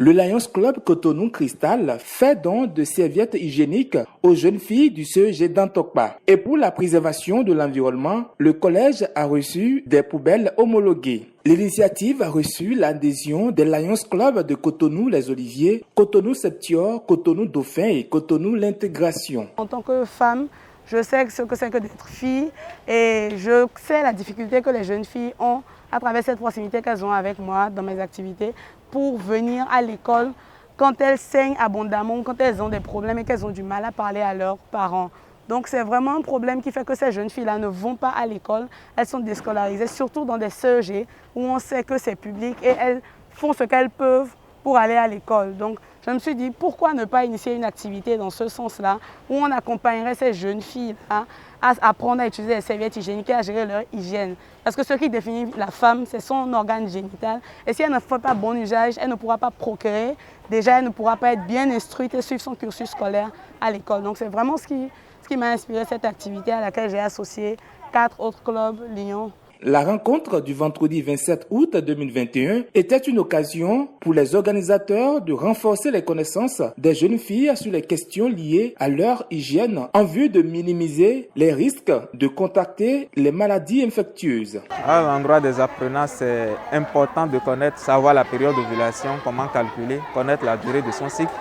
Le Lions Club Cotonou Cristal fait don de serviettes hygiéniques aux jeunes filles du CEG d'Antokpa. Et pour la préservation de l'environnement, le collège a reçu des poubelles homologuées. L'initiative a reçu l'adhésion des Lions Club de Cotonou les Oliviers, Cotonou Septior, Cotonou Dauphin et Cotonou l'Intégration. En tant que femme, je sais ce que c'est que d'être fille et je sais la difficulté que les jeunes filles ont à travers cette proximité qu'elles ont avec moi dans mes activités pour venir à l'école quand elles saignent abondamment, quand elles ont des problèmes et qu'elles ont du mal à parler à leurs parents. Donc c'est vraiment un problème qui fait que ces jeunes filles-là ne vont pas à l'école, elles sont déscolarisées, surtout dans des CEG où on sait que c'est public et elles font ce qu'elles peuvent pour aller à l'école. Donc je me suis dit, pourquoi ne pas initier une activité dans ce sens-là, où on accompagnerait ces jeunes filles-là à apprendre à utiliser les serviettes hygiéniques et à gérer leur hygiène. Parce que ce qui définit la femme, c'est son organe génital. Et si elle ne fait pas bon usage, elle ne pourra pas procréer. Déjà, elle ne pourra pas être bien instruite et suivre son cursus scolaire à l'école. Donc c'est vraiment ce qui m'a inspiré cette activité à laquelle j'ai associé 4 autres clubs Lyon. La rencontre du vendredi 27 août 2021 était une occasion pour les organisateurs de renforcer les connaissances des jeunes filles sur les questions liées à leur hygiène en vue de minimiser les risques de contacter les maladies infectieuses. À l'endroit des apprenants, c'est important de connaître, savoir la période d'ovulation, comment calculer, connaître la durée de son cycle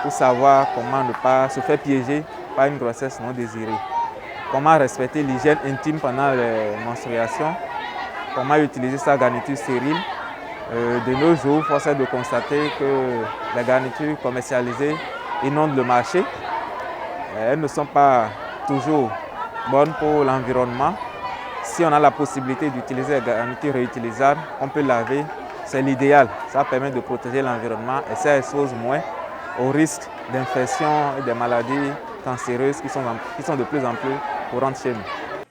pour savoir comment ne pas se faire piéger par une grossesse non désirée. Comment respecter l'hygiène intime pendant les menstruations, comment utiliser sa garniture stérile. De nos jours, force est de constater que les garnitures commercialisées inondent le marché. Elles ne sont pas toujours bonnes pour l'environnement. Si on a la possibilité d'utiliser des garnitures réutilisables, on peut laver, c'est l'idéal. Ça permet de protéger l'environnement et ça expose moins aux risques d'infection et des maladies cancéreuses qui sont de plus en plus courantes chez nous.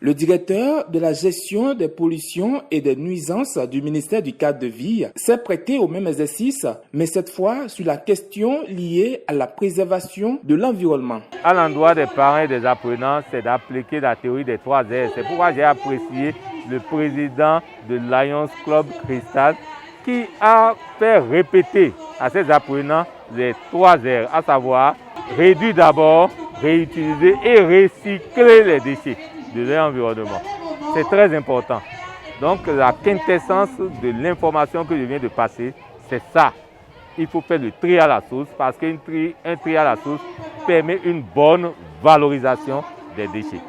Le directeur de la gestion des pollutions et des nuisances du ministère du cadre de vie s'est prêté au même exercice, mais cette fois sur la question liée à la préservation de l'environnement. À l'endroit des parents et des apprenants, c'est d'appliquer la théorie des 3 R. C'est pourquoi j'ai apprécié le président de Lions Club Cristal qui a fait répéter à ses apprenants les 3 R, à savoir réduire d'abord, réutiliser et recycler les déchets de l'environnement. C'est très important. Donc la quintessence de l'information que je viens de passer, c'est ça. Il faut faire le tri à la source parce qu'un tri à la source permet une bonne valorisation des déchets.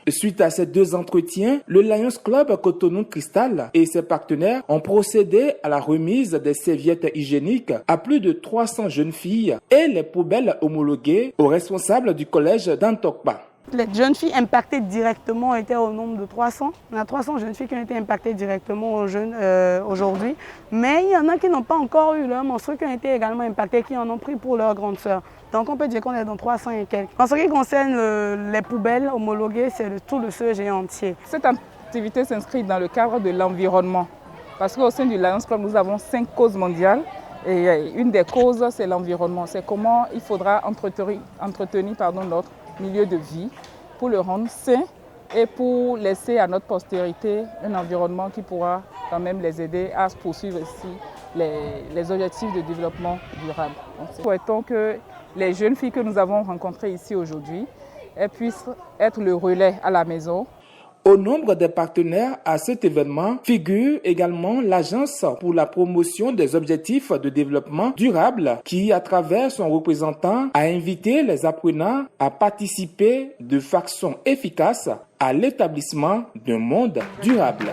Suite à ces 2 entretiens, le Lions Club Cotonou Cristal et ses partenaires ont procédé à la remise des serviettes hygiéniques à plus de 300 jeunes filles et les poubelles homologuées aux responsables du collège d'Antokpa. Les jeunes filles impactées directement étaient au nombre de 300. On a 300 jeunes filles qui ont été impactées directement aujourd'hui. Mais il y en a qui n'ont pas encore eu leur menstrues, qui ont été également impactées, qui en ont pris pour leur grande sœur. Donc on peut dire qu'on est dans 300 et quelques. En ce qui concerne les poubelles homologuées, c'est tout le CEG entier. Cette activité s'inscrit dans le cadre de l'environnement. Parce qu'au sein du Lions Club, nous avons 5 causes mondiales. Et une des causes, c'est l'environnement. C'est comment il faudra entretenir notre milieu de vie pour le rendre sain et pour laisser à notre postérité un environnement qui pourra quand même les aider à poursuivre aussi les objectifs de développement durable. Nous souhaitons que les jeunes filles que nous avons rencontrées ici aujourd'hui puissent être le relais à la maison. Au nombre des partenaires à cet événement figure également l'Agence pour la promotion des objectifs de développement durable qui, à travers son représentant, a invité les apprenants à participer de façon efficace à l'établissement d'un monde durable.